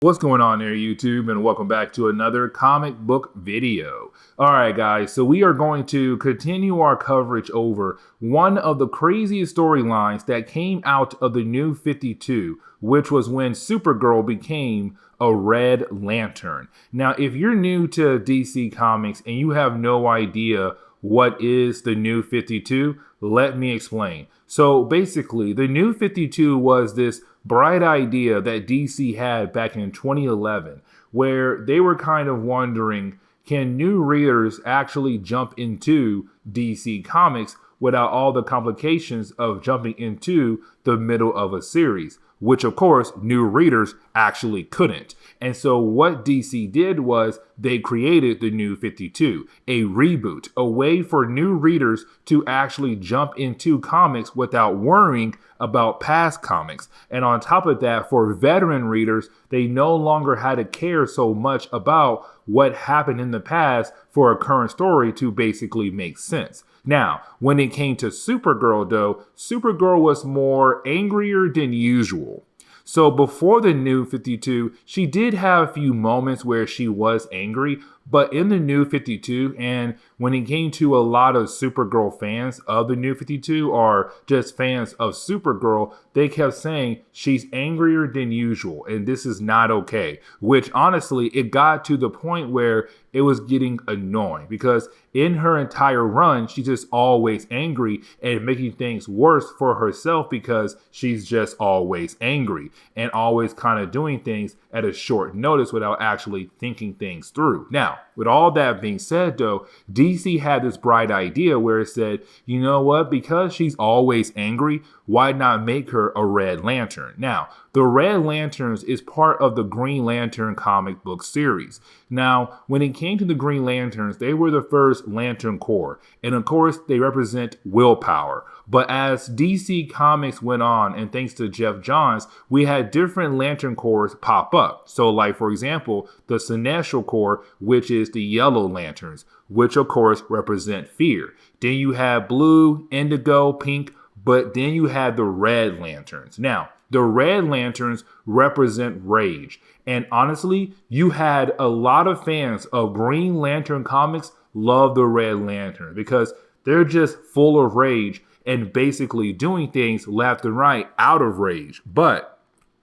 What's going on there, YouTube, and welcome back to another comic book video. Alright guys, so we are going to continue our coverage over one of the craziest storylines that came out of the New 52, which was when Supergirl became a Red Lantern. Now, if you're new to DC Comics and you have no idea what is the New 52, let me explain. So basically, the New 52 was this bright idea that DC had back in 2011, where they were kind of wondering, can new readers actually jump into DC Comics without all the complications of jumping into the middle of a series? Which, of course, new readers actually couldn't. And so what DC did was they created the New 52, a reboot, a way for new readers to actually jump into comics without worrying about past comics. And on top of that, for veteran readers, they no longer had to care so much about what happened in the past for a current story to basically make sense. Now, when it came to Supergirl, though, Supergirl was more angrier than usual. So before the New 52, she did have a few moments where she was angry, but in the New 52, and when it came to a lot of Supergirl fans of the New 52 or just fans of Supergirl, they kept saying she's angrier than usual and this is not okay. Which honestly, it got to the point where it was getting annoying because in her entire run, she's just always angry and making things worse for herself because she's just always angry and always kind of doing things at a short notice without actually thinking things through. Now, with all that being said, though, DC had this bright idea where it said, you know what, because she's always angry, why not make her a Red Lantern? Now, the Red Lanterns is part of the Green Lantern comic book series. Now, when it came to the Green Lanterns, they were the first Lantern Corps, and of course, they represent willpower. But as DC Comics went on, and thanks to Jeff Johns, we had different Lantern Corps pop up. So like, for example, the Sinestro Corps, which is the Yellow Lanterns, which of course represent fear. Then you have blue, indigo, pink, but then you have the Red Lanterns. Now, the Red Lanterns represent rage. And honestly, you had a lot of fans of Green Lantern comics love the Red Lantern because they're just full of rage and basically doing things left and right out of rage. But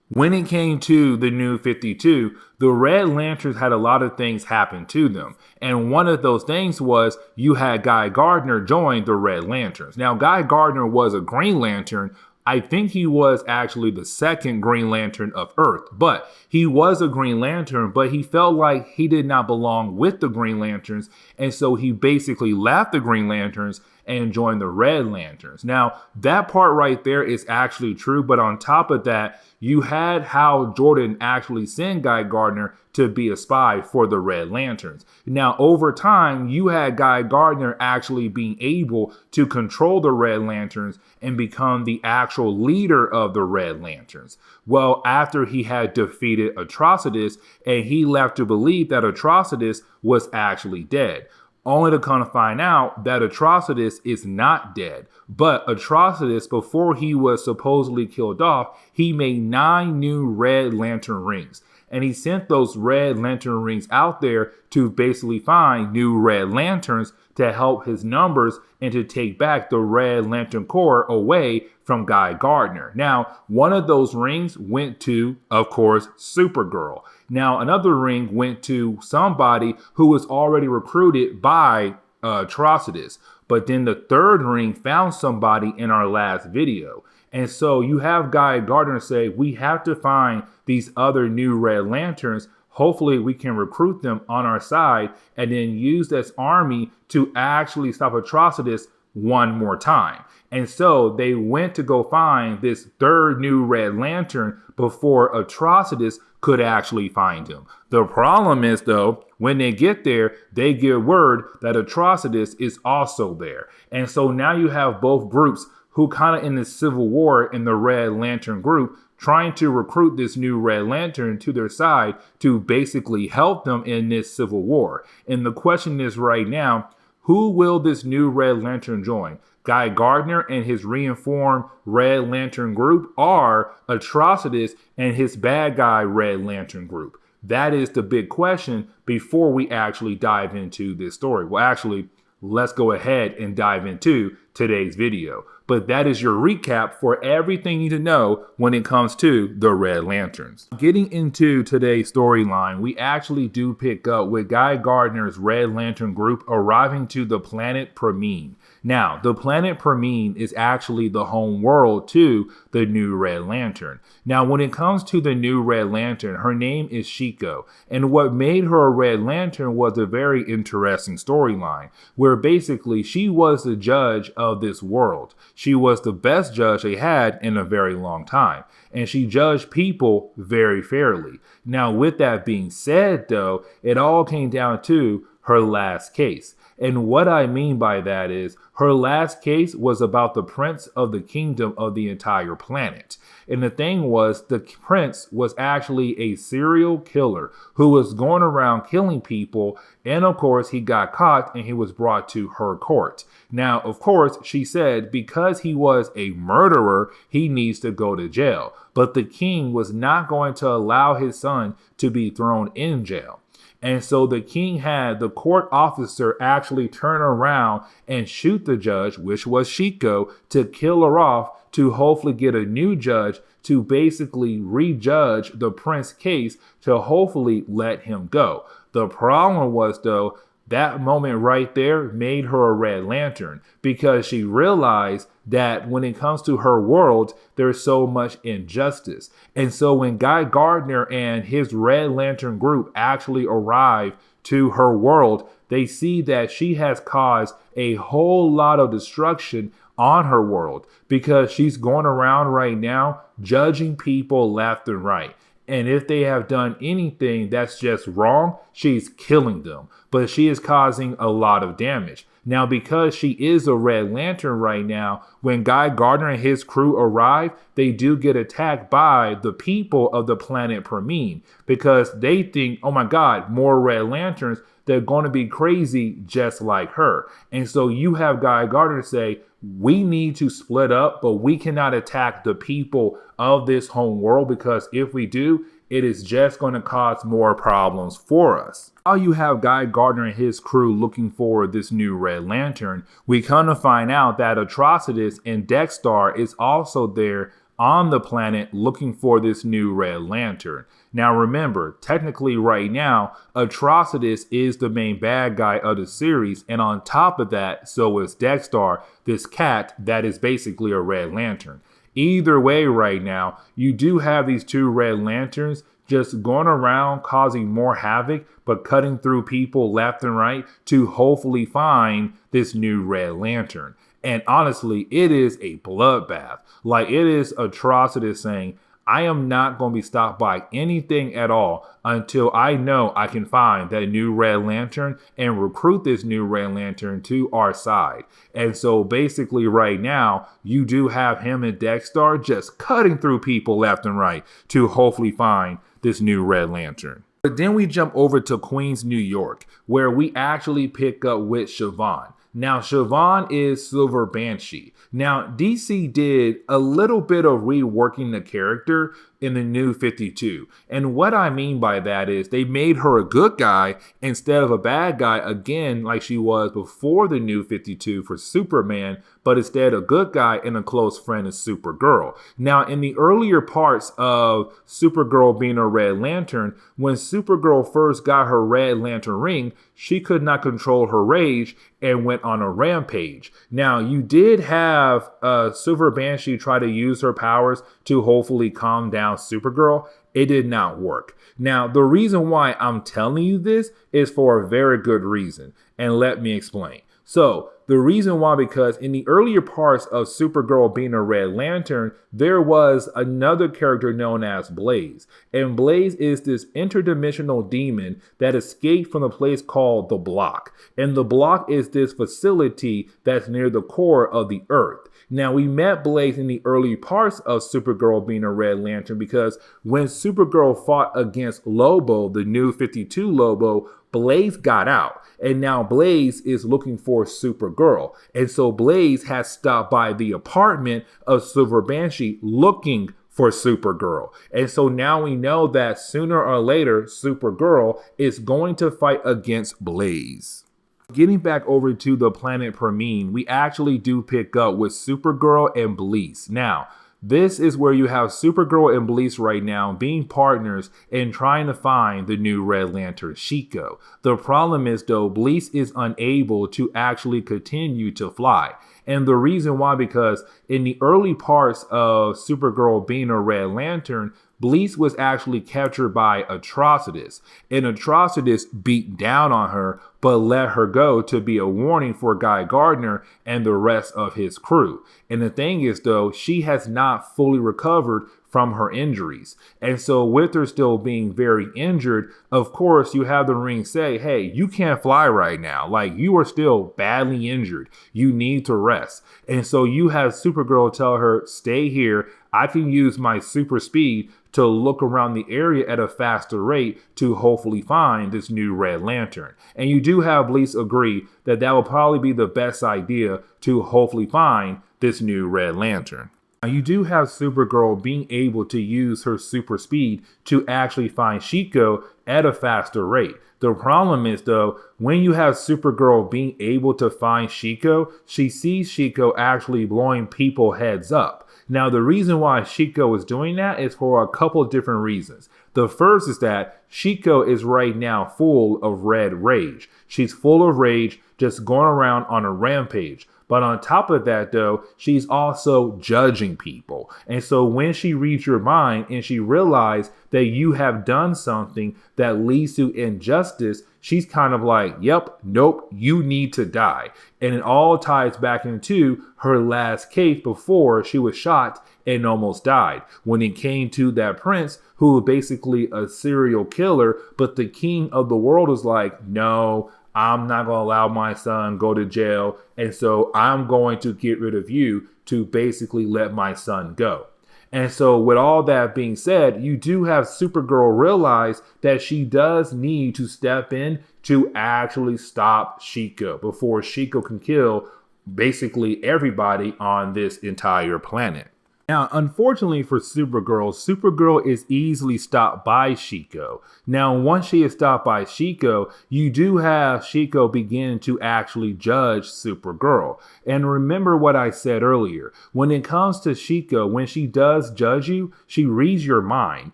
when it came to the New 52, the Red Lanterns had a lot of things happen to them. And one of those things was you had Guy Gardner join the Red Lanterns. Now, Guy Gardner was a Green Lantern. I think he was actually the second Green Lantern of Earth, but he was a Green Lantern, but he felt like he did not belong with the Green Lanterns. And so he basically left the Green Lanterns and joined the Red Lanterns. Now, that part right there is actually true. But on top of that, you had Hal Jordan actually send Guy Gardner to be a spy for the Red Lanterns. Now, over time, you had Guy Gardner actually being able to control the Red Lanterns and become the actual leader of the Red Lanterns. Well, after he had defeated Atrocitus, and he left to believe that Atrocitus was actually dead. Only to kind of find out that Atrocitus is not dead. But Atrocitus, before he was supposedly killed off, he made 9 new Red Lantern rings. And he sent those Red Lantern rings out there to basically find new Red Lanterns to help his numbers and to take back the Red Lantern Corps away from Guy Gardner. Now, one of those rings went to, of course, Supergirl. Now, another ring went to somebody who was already recruited by Atrocitus. But then the third ring found somebody in our last video. And so you have Guy Gardner say, we have to find these other new Red Lanterns. Hopefully we can recruit them on our side and then use this army to actually stop Atrocitus one more time. And so they went to go find this third new Red Lantern before Atrocitus could actually find him. The problem is, though, when they get there, they get word that Atrocitus is also there. And so now you have both groups who kind of in the civil war in the Red Lantern group trying to recruit this new Red Lantern to their side to basically help them in this civil war. And the question is right now, who will this new Red Lantern join? Guy Gardner and his reinformed Red Lantern group are Atrocitus and his bad guy Red Lantern group? That is the big question before we actually dive into this story. Well, actually, let's go ahead and dive into today's video. But that is your recap for everything you need to know when it comes to the Red Lanterns. Getting into today's storyline, we actually do pick up with Guy Gardner's Red Lantern group arriving to the planet Premine. Now, the planet Premine is actually the home world to the new Red Lantern. Now, when it comes to the new Red Lantern, her name is Shiko, and what made her a Red Lantern was a very interesting storyline, where basically she was the judge of this world. She was the best judge they had in a very long time, and she judged people very fairly. Now, with that being said, though, it all came down to her last case. And what I mean by that is her last case was about the prince of the kingdom of the entire planet. And the thing was, the prince was actually a serial killer who was going around killing people. And of course, he got caught and he was brought to her court. Now, of course, she said because he was a murderer, he needs to go to jail. But the king was not going to allow his son to be thrown in jail. And so the king had the court officer actually turn around and shoot the judge, which was Shiko, to kill her off, to hopefully get a new judge to basically rejudge the prince's case to hopefully let him go. The problem was, though, that moment right there made her a Red Lantern because she realized that when it comes to her world, there's so much injustice. And so when Guy Gardner and his Red Lantern group actually arrive to her world, they see that she has caused a whole lot of destruction on her world because she's going around right now judging people left and right. And if they have done anything that's just wrong, she's killing them. But she is causing a lot of damage. Now, because she is a Red Lantern right now, when Guy Gardner and his crew arrive, they do get attacked by the people of the planet Premine because they think, oh my God, more Red Lanterns. They're going to be crazy just like her. And so you have Guy Gardner say, we need to split up, but we cannot attack the people of this home world because if we do, it is just going to cause more problems for us. While you have Guy Gardner and his crew looking for this new Red Lantern, we come to find out that Atrocitus and Dexter is also there on the planet looking for this new Red Lantern. Now remember, technically right now, Atrocitus is the main bad guy of the series, and on top of that, so is Dexter, this cat that is basically a Red Lantern. Either way right now, you do have these two Red Lanterns just going around causing more havoc, but cutting through people left and right to hopefully find this new Red Lantern. And honestly, it is a bloodbath. Like, it is Atrocitus saying, I am not going to be stopped by anything at all until I know I can find that new Red Lantern and recruit this new Red Lantern to our side. And so basically right now, you do have him and Dexter just cutting through people left and right to hopefully find this new Red Lantern. But then we jump over to Queens, New York, where we actually pick up with Siobhan. Now, Siobhan is Silver Banshee. Now, DC did a little bit of reworking the character in the new 52. And what I mean by that is they made her a good guy instead of a bad guy, again, like she was before the new 52 for Superman, but instead a good guy and a close friend of Supergirl. Now, in the earlier parts of Supergirl being a Red Lantern, when Supergirl first got her Red Lantern ring, she could not control her rage and went on a rampage. Now, you did have Silver Banshee try to use her powers to hopefully calm down Supergirl. It did not work. Now, the reason why I'm telling you this is for a very good reason, and let me explain. So, the reason why, because in the earlier parts of Supergirl being a Red Lantern, there was another character known as Blaze. And Blaze is this interdimensional demon that escaped from a place called the Block. And the Block is this facility that's near the core of the Earth. Now, we met Blaze in the early parts of Supergirl being a Red Lantern because when Supergirl fought against Lobo, the new 52 Lobo, Blaze got out. And now Blaze is looking for Supergirl. Supergirl. And so Blaze has stopped by the apartment of Silver Banshee looking for Supergirl. And so now we know that sooner or later, Supergirl is going to fight against Blaze. Getting back over to the planet Permine, we actually do pick up with Supergirl and Blaze. Now, this is where you have Supergirl and Blaze right now being partners and trying to find the new Red Lantern, Shiko. The problem is though, Blaze is unable to actually continue to fly. And the reason why, because in the early parts of Supergirl being a Red Lantern, Blaze was actually captured by Atrocitus, and Atrocitus beat down on her, but let her go to be a warning for Guy Gardner and the rest of his crew. And the thing is though, she has not fully recovered from her injuries. And so with her still being very injured, of course, you have the ring say, hey, you can't fly right now. Like, you are still badly injured. You need to rest. And so you have Supergirl tell her, stay here. I can use my super speed to look around the area at a faster rate to hopefully find this new Red Lantern. And you do have Blaze agree that that will probably be the best idea to hopefully find this new Red Lantern. Now, you do have Supergirl being able to use her super speed to actually find Shiko at a faster rate. The problem is though, when you have Supergirl being able to find Shiko, she sees Shiko actually blowing people heads up. Now, the reason why Shiko is doing that is for a couple of different reasons. The first is that Shiko is right now full of red rage. She's full of rage, just going around on a rampage. But on top of that, though, she's also judging people. And so when she reads your mind and she realizes that you have done something that leads to injustice, she's kind of like, yep, nope, you need to die. And it all ties back into her last case before she was shot and almost died. When it came to that prince who was basically a serial killer, but the king of the world was like, no, I'm not going to allow my son go to jail. And so I'm going to get rid of you to basically let my son go. And so with all that being said, you do have Supergirl realize that she does need to step in to actually stop Shiko before Shiko can kill basically everybody on this entire planet. Now, unfortunately for Supergirl, Supergirl is easily stopped by Shiko. Now, once she is stopped by Shiko, you do have Shiko begin to actually judge Supergirl. And remember what I said earlier. When it comes to Shiko, when she does judge you, she reads your mind.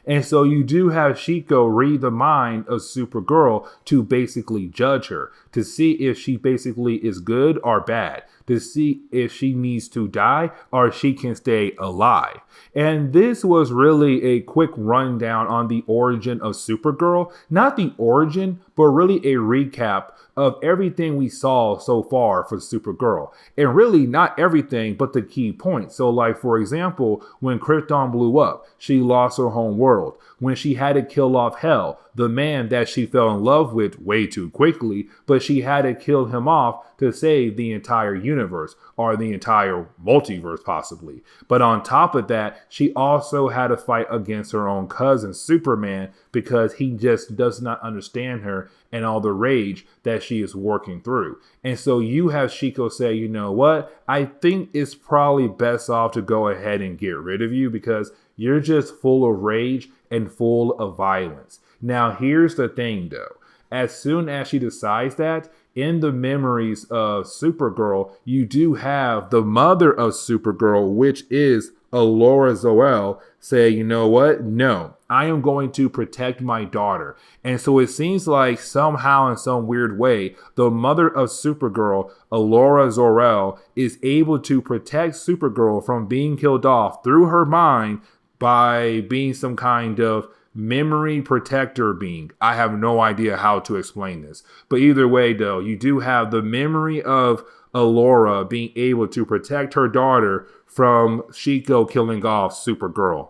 And so you do have Shiko read the mind of Supergirl to basically judge her, to see if she basically is good or bad, to see if she needs to die or she can stay alive. And this was really a quick rundown on the origin of Supergirl. Not the origin, but really a recap of everything we saw so far for Supergirl. And really not everything, but the key points. So like, for example, when Krypton blew up, she lost her home world. When she had to kill off Hell, the man that she fell in love with way too quickly, but she had to kill him off to save the entire universe, or the entire multiverse possibly. But on top of that, she also had to fight against her own cousin Superman because he just does not understand her and all the rage that she is working through. And so you have Shiko say, you know what? I think it's probably best off to go ahead and get rid of you because you're just full of rage and full of violence. Now, here's the thing though. As soon as she decides that, in the memories of Supergirl, you do have the mother of Supergirl, which is Alora Zoel, say, you know what? No, I am going to protect my daughter. And so it seems like somehow in some weird way, the mother of Supergirl, Alora Zor-El, is able to protect Supergirl from being killed off through her mind by being some kind of memory protector being. I have no idea how to explain this. But either way, though, you do have the memory of Alora being able to protect her daughter from Shiko killing off Supergirl.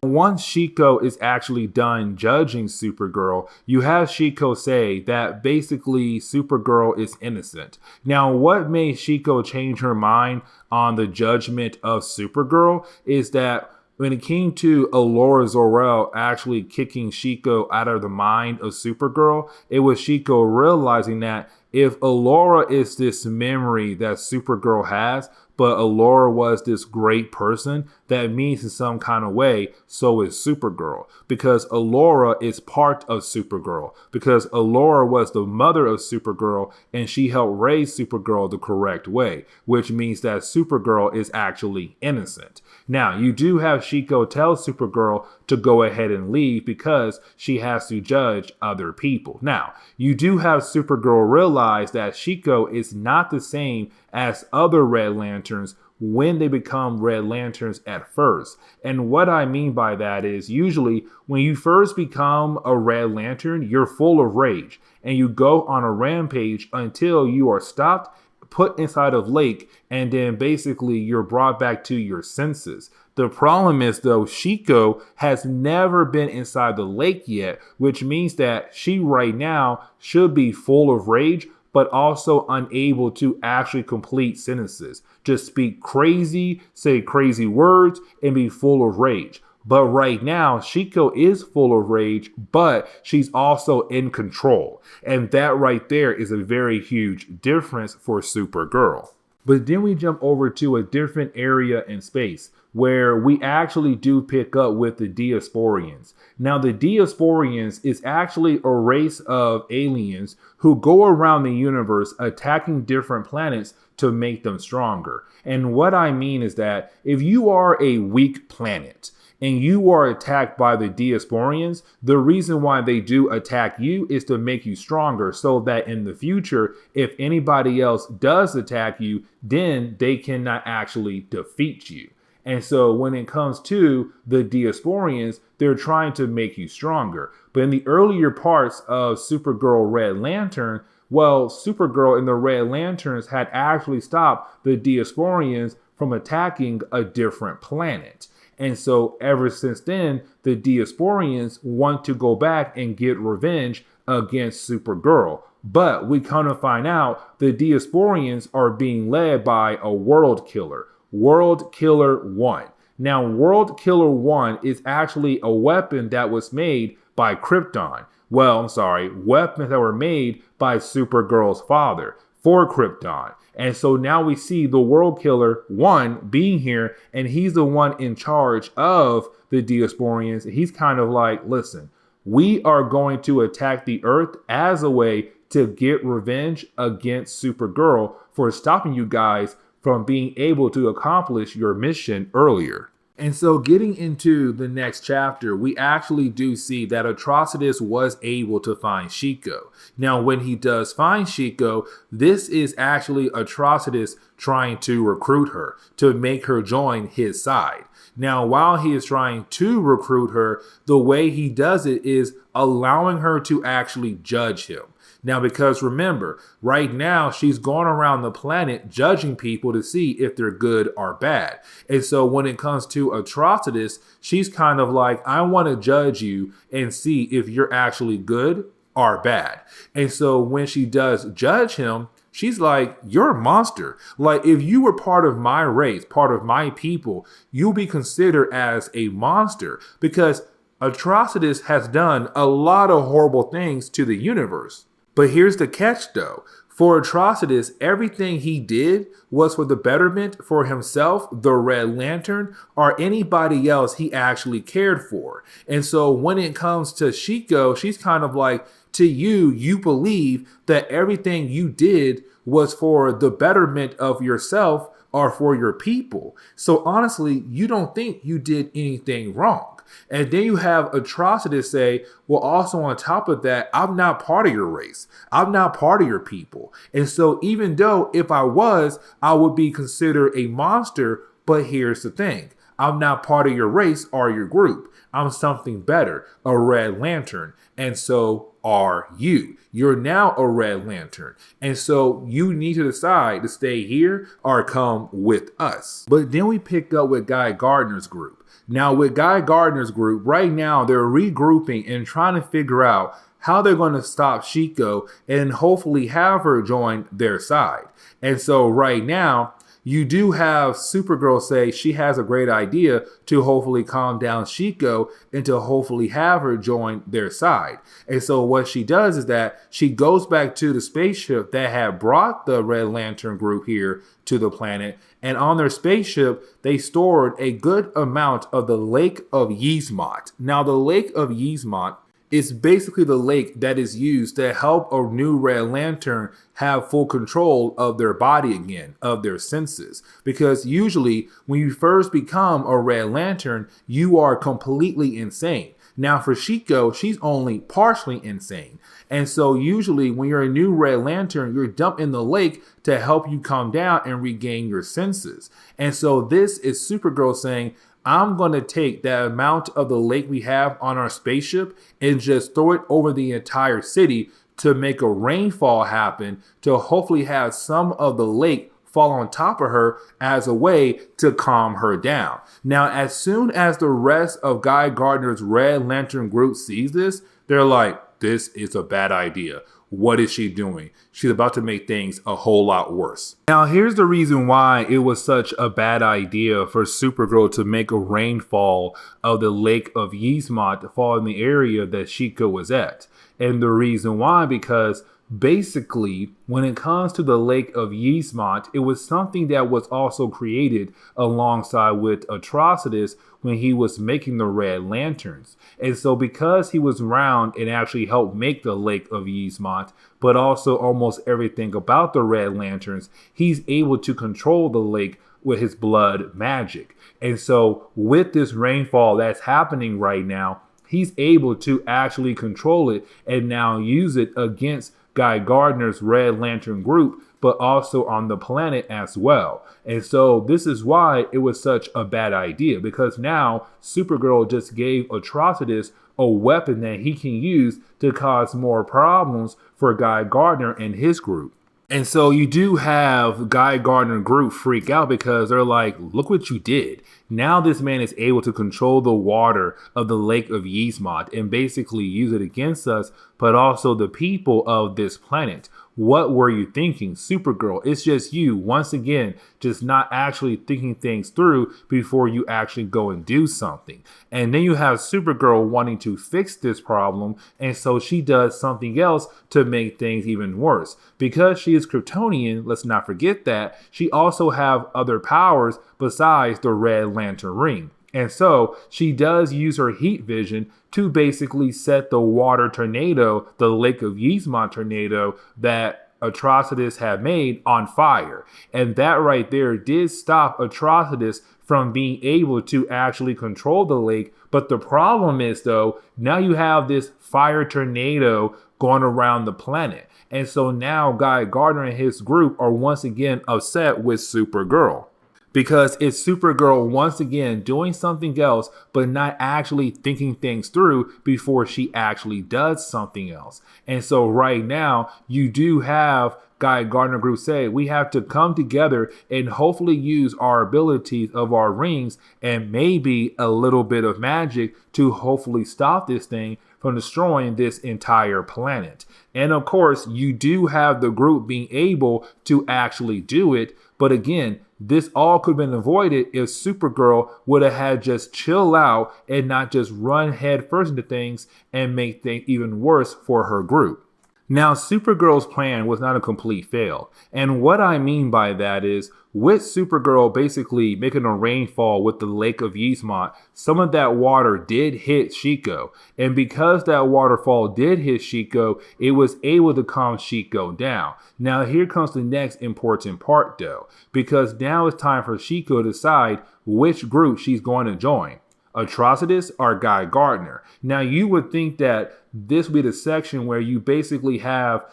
Once Shiko is actually done judging Supergirl, you have Shiko say that basically Supergirl is innocent. Now, what made Shiko change her mind on the judgment of Supergirl is that when it came to Alora Zor-El actually kicking Shiko out of the mind of Supergirl, it was Shiko realizing that if Allura is this memory that Supergirl has, but Allura was this great person, that means in some kind of way, so is Supergirl. Because Allura is part of Supergirl. Because Allura was the mother of Supergirl, and she helped raise Supergirl the correct way, which means that Supergirl is actually innocent. Now, you do have Shiko tell Supergirl to go ahead and leave because she has to judge other people. Now, you do have Supergirl realize that Shiko is not the same as other Red Lanterns when they become Red Lanterns at first. And what I mean by that is usually when you first become a Red Lantern, you're full of rage and you go on a rampage until you are stopped, put inside of lake, and then basically you're brought back to your senses. The problem is though, Shiko has never been inside the lake yet, which means that she right now should be full of rage, but also unable to actually complete sentences. Just speak crazy, say crazy words, and be full of rage. But right now, Shiko is full of rage, but she's also in control. And that right there is a very huge difference for Supergirl. But then we jump over to a different area in space where we actually do pick up with the Diasporians. Now, the Diasporians is actually a race of aliens who go around the universe attacking different planets to make them stronger. And what I mean is that if you are a weak planet and you are attacked by the Diasporians, the reason why they do attack you is to make you stronger so that in the future, if anybody else does attack you, then they cannot actually defeat you. And so when it comes to the Diasporians, they're trying to make you stronger. But in the earlier parts of Supergirl Red Lantern, well, Supergirl and the Red Lanterns had actually stopped the Diasporians from attacking a different planet. And so ever since then, the Diasporians want to go back and get revenge against Supergirl. But we kind of find out the Diasporians are being led by a world killer. World Killer 1. Now, World Killer 1 is actually a weapon that was made by Krypton. Weapons that were made by Supergirl's father for Krypton. And so now we see the World Killer 1 being here, and he's the one in charge of the Diasporians. He's kind of like, listen, we are going to attack the Earth as a way to get revenge against Supergirl for stopping you guys from being able to accomplish your mission earlier. And so getting into the next chapter, we actually do see that Atrocitus was able to find Shiko. Now, when he does find Shiko, this is actually Atrocitus trying to recruit her, to make her join his side. Now, while he is trying to recruit her, the way he does it is allowing her to actually judge him. Now, because remember, right now, she's going around the planet judging people to see if they're good or bad. And so when it comes to Atrocitus, she's kind of like, I want to judge you and see if you're actually good or bad. And so when she does judge him, she's like, you're a monster. Like, if you were part of my race, part of my people, you'll be considered as a monster because Atrocitus has done a lot of horrible things to the universe. But here's the catch though. For Atrocitus, everything he did was for the betterment for himself, the Red Lantern, or anybody else he actually cared for. And so when it comes to Shiko, she's kind of like, to you, you believe that everything you did was for the betterment of yourself or for your people. So honestly, you don't think you did anything wrong. And then you have Atrocitus say, well, also on top of that, I'm not part of your race. I'm not part of your people. And so even though if I was, I would be considered a monster. But here's the thing. I'm not part of your race or your group. I'm something better, a Red Lantern. And so are you. You're now a Red Lantern. And so you need to decide to stay here or come with us. But then we pick up with Guy Gardner's group. Now with Guy Gardner's group, right now they're regrouping and trying to figure out how they're going to stop Shiko and hopefully have her join their side. And so right now, you do have Supergirl say she has a great idea to hopefully calm down Chico and to hopefully have her join their side. And so what she does is that she goes back to the spaceship that had brought the Red Lantern group here to the planet, and on their spaceship they stored a good amount of the Lake of Yzmot. Now the Lake of Yzmot is basically the lake that is used to help a new Red Lantern have full control of their body again, of their senses. Because usually when you first become a Red Lantern, you are completely insane. Now for Chico, she's only partially insane. And so usually when you're a new Red Lantern, you're dumped in the lake to help you calm down and regain your senses. And so this is Supergirl saying, I'm going to take that amount of the lake we have on our spaceship and just throw it over the entire city to make a rainfall happen, to hopefully have some of the lake fall on top of her as a way to calm her down. Now, as soon as the rest of Guy Gardner's Red Lantern group sees this, they're like, this is a bad idea. What is she doing? She's about to make things a whole lot worse. Now, here's the reason why it was such a bad idea for Supergirl to make a rainfall of the Lake of Yzmot to fall in the area that Chico was at. And the reason why, because basically, when it comes to the Lake of Yzmot, it was something that was also created alongside with Atrocitus when he was making the Red Lanterns. And so because he was around and actually helped make the Lake of Yzmot, but also almost everything about the Red Lanterns, he's able to control the lake with his blood magic. And so with this rainfall that's happening right now, he's able to actually control it and now use it against Guy Gardner's Red Lantern group, but also on the planet as well. And so this is why it was such a bad idea, because now Supergirl just gave Atrocitus a weapon that he can use to cause more problems for Guy Gardner and his group. And so you do have Guy Gardner group freak out because they're like, look what you did. Now this man is able to control the water of the Lake of Yzmot and basically use it against us, but also the people of this planet. What were you thinking? Supergirl, it's just you, once again, just not actually thinking things through before you actually go and do something. And then you have Supergirl wanting to fix this problem, and so she does something else to make things even worse. Because she is Kryptonian, let's not forget that, she also have other powers besides the Red Lantern ring. And so she does use her heat vision to basically set the water tornado, the Lake of Yzmot tornado that Atrocitus had made on fire. And that right there did stop Atrocitus from being able to actually control the lake. But the problem is, though, now you have this fire tornado going around the planet. And so now Guy Gardner and his group are once again upset with Supergirl. Because it's Supergirl once again doing something else, but not actually thinking things through before she actually does something else. And so right now, you do have Guy Gardner Group say, we have to come together and hopefully use our abilities of our rings and maybe a little bit of magic to hopefully stop this thing from destroying this entire planet. And of course, you do have the group being able to actually do it. But again, this all could have been avoided if Supergirl would have had just chill out and not just run head first into things and make things even worse for her group. Now, Supergirl's plan was not a complete fail. And what I mean by that is, with Supergirl basically making a rainfall with the Lake of Yzmot, some of that water did hit Chico. And because that waterfall did hit Chico, it was able to calm Chico down. Now, here comes the next important part, though, because now it's time for Chico to decide which group she's going to join. Atrocitus or Guy Gardner. Now, you would think that this would be the section where you basically have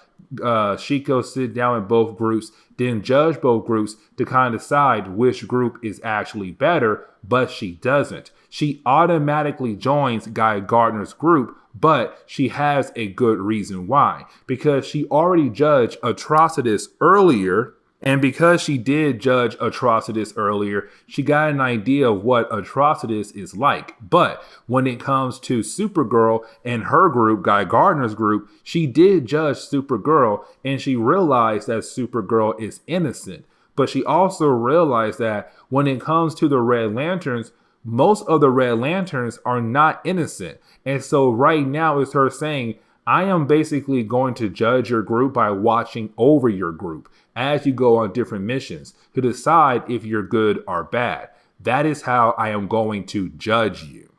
Chico sit down with both groups, then judge both groups to kind of decide which group is actually better, but she doesn't. She automatically joins Guy Gardner's group, but she has a good reason why. Because she already judged Atrocitus earlier. And because she did judge Atrocitus earlier, she got an idea of what Atrocitus is like. But when it comes to Supergirl and her group, Guy Gardner's group, she did judge Supergirl and she realized that Supergirl is innocent. but she also realized that when it comes to the Red Lanterns, most of the Red Lanterns are not innocent. And so right now is her saying, I am basically going to judge your group by watching over your group as you go on different missions to decide if you're good or bad. That is how I am going to judge you.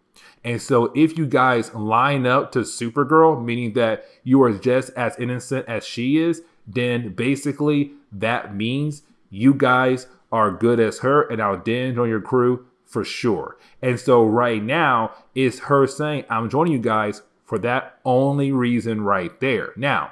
And so if you guys line up to Supergirl, meaning that you are just as innocent as she is, then basically that means you guys are good as her and I'll ding on your crew for sure. And so right now is her saying, I'm joining you guys for that only reason right there. Now,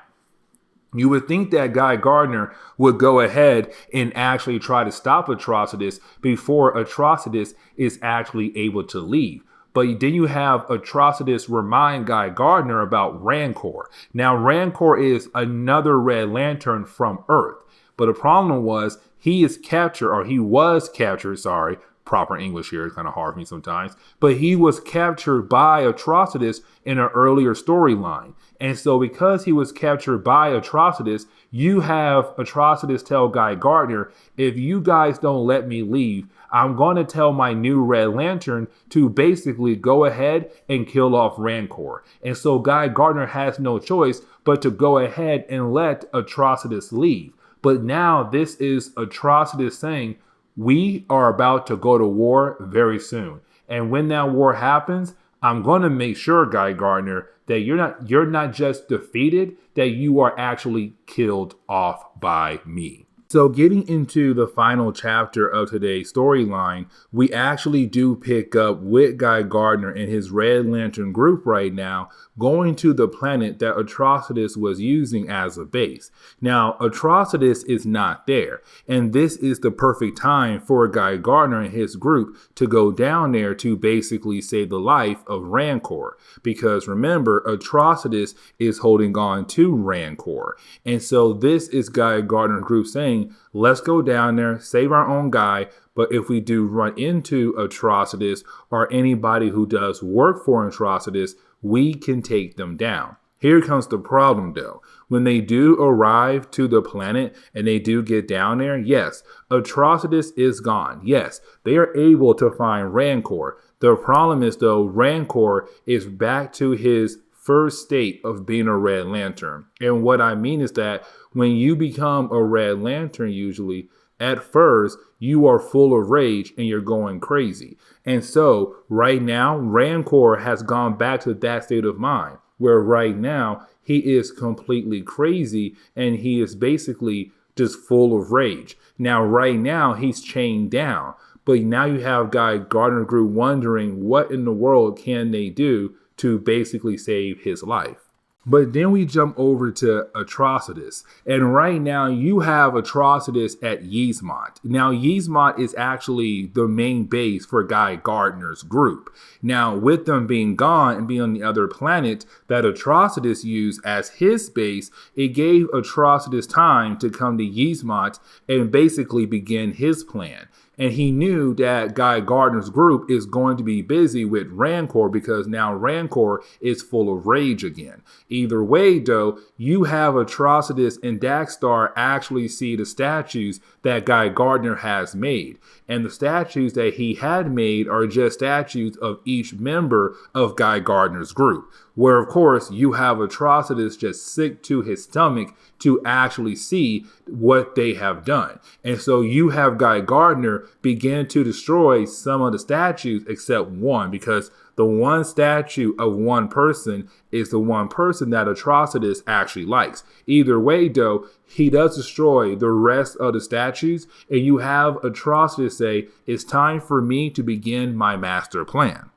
you would think that Guy Gardner would go ahead and actually try to stop Atrocitus before Atrocitus is actually able to leave. But then you have Atrocitus remind Guy Gardner about Rancor. Now, Rancor is another Red Lantern from Earth. But the problem was he was captured, sorry. Proper English here is kind of hard for me sometimes. But he was captured by Atrocitus in an earlier storyline. And so because he was captured by Atrocitus, you have Atrocitus tell Guy Gardner, if you guys don't let me leave, I'm going to tell my new Red Lantern to basically go ahead and kill off Rancor. And so Guy Gardner has no choice but to go ahead and let Atrocitus leave. But now this is Atrocitus saying, we are about to go to war very soon. And when that war happens, I'm going to make sure, Guy Gardner, that you're not just defeated, that you are actually killed off by me. So getting into the final chapter of today's storyline, we actually do pick up with Guy Gardner and his Red Lantern group right now going to the planet that Atrocitus was using as a base. Now, Atrocitus is not there, and this is the perfect time for Guy Gardner and his group to go down there to basically save the life of Rancor. Because remember, Atrocitus is holding on to Rancor. And so this is Guy Gardner's group saying, let's go down there, save our own guy. But if we do run into Atrocitus or anybody who does work for Atrocitus, we can take them down. Here comes the problem though. When they do arrive to the planet and they do get down there, yes, Atrocitus is gone. Yes, they are able to find Rancor. The problem is though, Rancor is back to his first state of being a Red Lantern. And what I mean is that when you become a Red Lantern, usually at first you are full of rage and you're going crazy. And so right now, Rancor has gone back to that state of mind where right now he is completely crazy and he is basically just full of rage. Now, right now he's chained down, but now you have Guy Gardner group wondering what in the world can they do to basically save his life. But then we jump over to Atrocitus. And right now you have Atrocitus at Yzmont. Now Yzmont is actually the main base for Guy Gardner's group. Now with them being gone and being on the other planet that Atrocitus used as his base, it gave Atrocitus time to come to Yzmont and basically begin his plan. And he knew that Guy Gardner's group is going to be busy with Rancor because now Rancor is full of rage again. Either way, though, you have Atrocitus and Daxstar actually see the statues that Guy Gardner has made. And the statues that he had made are just statues of each member of Guy Gardner's group. Where, of course, you have Atrocitus just sick to his stomach to actually see what they have done. And so you have Guy Gardner begin to destroy some of the statues except one, because the one statue of one person is the one person that Atrocitus actually likes. Either way, though, he does destroy the rest of the statues, and you have Atrocitus say, it's time for me to begin my master plan.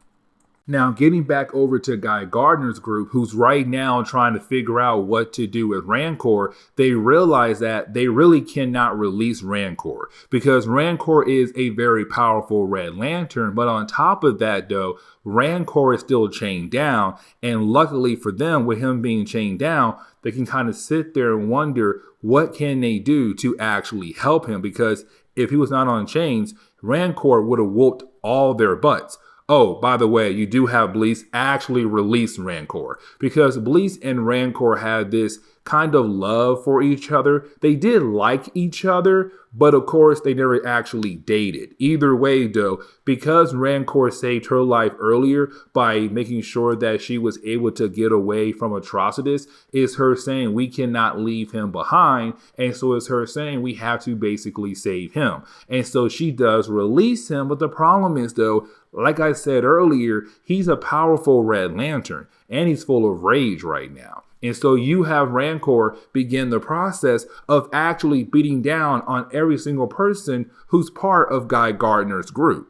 Now, getting back over to Guy Gardner's group, who's right now trying to figure out what to do with Rancor, they realize that they really cannot release Rancor because Rancor is a very powerful Red Lantern. But on top of that, though, Rancor is still chained down. And luckily for them, with him being chained down, they can kind of sit there and wonder what can they do to actually help him, because if he was not on chains, Rancor would have whooped all their butts. Oh, by the way, you do have Bleach actually release Rancor because Bleach and Rancor had this kind of love for each other. They did like each other, but of course they never actually dated. Either way though, because Rancor saved her life earlier by making sure that she was able to get away from Atrocitus, is her saying we cannot leave him behind, and so it's her saying we have to basically save him. And so she does release him, but the problem is though, like I said earlier, he's a powerful Red Lantern and he's full of rage right now. And so you have Rancor begin the process of actually beating down on every single person who's part of Guy Gardner's group.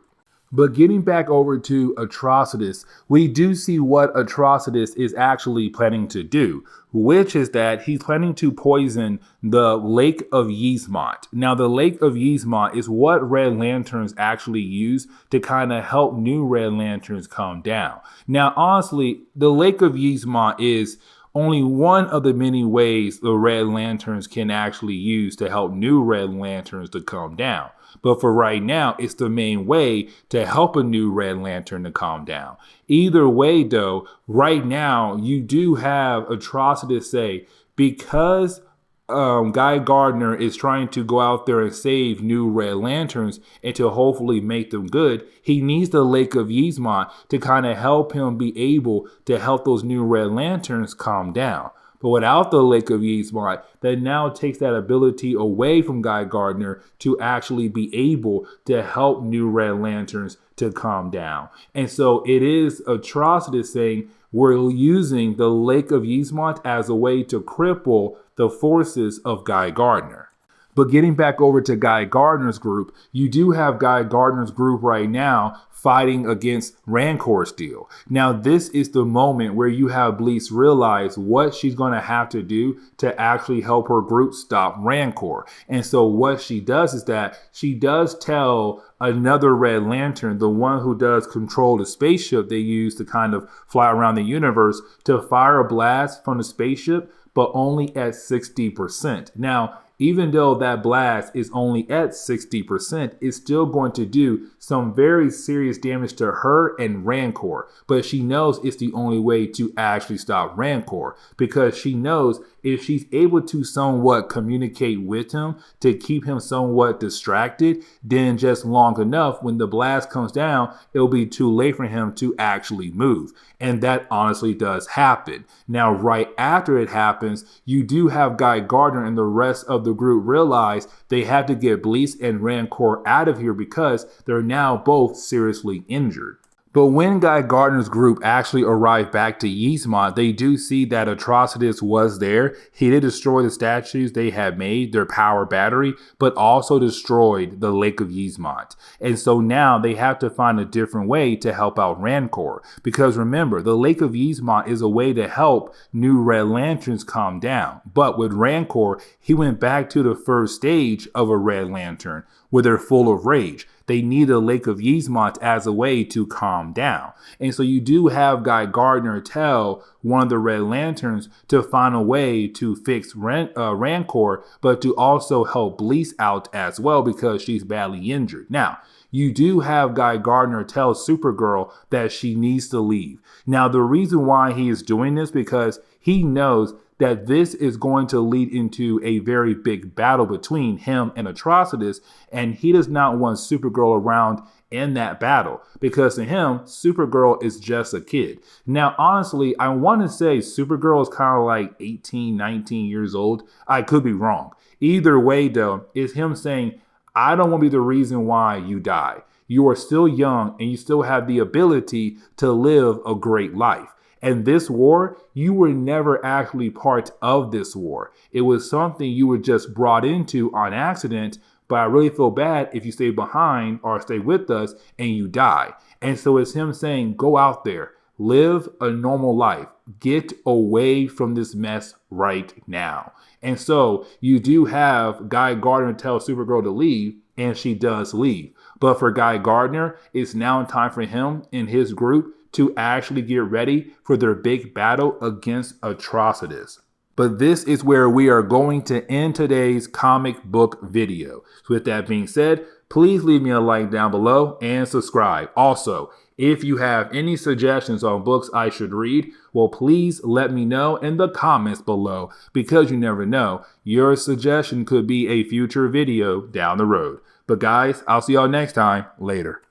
But getting back over to Atrocitus, we do see what Atrocitus is actually planning to do, which is that he's planning to poison the Lake of Yzmont. Now, the Lake of Yzmont is what Red Lanterns actually use to kind of help new Red Lanterns calm down. Now, honestly, the Lake of Yzmont is only one of the many ways the Red Lanterns can actually use to help new Red Lanterns to calm down. But for right now, it's the main way to help a new Red Lantern to calm down. Either way, though, right now, you do have Atrocitus say, because Guy Gardner is trying to go out there and save new Red Lanterns and to hopefully make them good, he needs the Lake of Yzmont to kind of help him be able to help those new Red Lanterns calm down. But without the Lake of Yzmont, that now takes that ability away from Guy Gardner to actually be able to help new Red Lanterns to calm down. And so it is Atrocitus saying we're using the Lake of Yzmont as a way to cripple the forces of Guy Gardner. But getting back over to Guy Gardner's group, you do have Guy Gardner's group right now fighting against Rancor still. Now, this is the moment where you have Bleach realize what she's going to have to do to actually help her group stop Rancor. And so what she does is that she does tell another Red Lantern, the one who does control the spaceship they use to kind of fly around the universe, to fire a blast from the spaceship, but only at 60%. Now, even though that blast is only at 60%, it's still going to do some very serious damage to her and Rancor. But she knows it's the only way to actually stop Rancor, because she knows if she's able to somewhat communicate with him to keep him somewhat distracted, then just long enough when the blast comes down, it'll be too late for him to actually move. And that honestly does happen. Now, right after it happens, you do have Guy Gardner and the rest of the group realize they have to get Bleach and Rancor out of here because they're now both seriously injured. But when Guy Gardner's group actually arrived back to Yzmont, they do see that Atrocitus was there. He did destroy the statues they had made, their power battery, but also destroyed the Lake of Yzmont. And so now they have to find a different way to help out Rancor. Because remember, the Lake of Yzmont is a way to help new Red Lanterns calm down. But with Rancor, he went back to the first stage of a Red Lantern, where they're full of rage. They need a Lake of Yzmont as a way to calm down. And so you do have Guy Gardner tell one of the Red Lanterns to find a way to fix Rancor, but to also help Bleach out as well because she's badly injured. Now, you do have Guy Gardner tell Supergirl that she needs to leave. Now, the reason why he is doing this because he knows that this is going to lead into a very big battle between him and Atrocitus, and he does not want Supergirl around in that battle because to him, Supergirl is just a kid. Now, honestly, I want to say Supergirl is kind of like 18, 19 years old. I could be wrong. Either way, though, is him saying, I don't want to be the reason why you die. You are still young and you still have the ability to live a great life. And this war, you were never actually part of this war. It was something you were just brought into on accident, but I really feel bad if you stay behind or stay with us and you die. And so it's him saying, go out there, live a normal life, get away from this mess right now. And so you do have Guy Gardner tell Supergirl to leave, and she does leave. But for Guy Gardner, it's now time for him and his group to actually get ready for their big battle against Atrocitus. But this is where we are going to end today's comic book video. So with that being said, please leave me a like down below and subscribe. Also, If you have any suggestions on books I should read, well, please let me know in the comments below, because you never know, your suggestion could be a future video down the road. But guys, I'll see y'all next time. Later.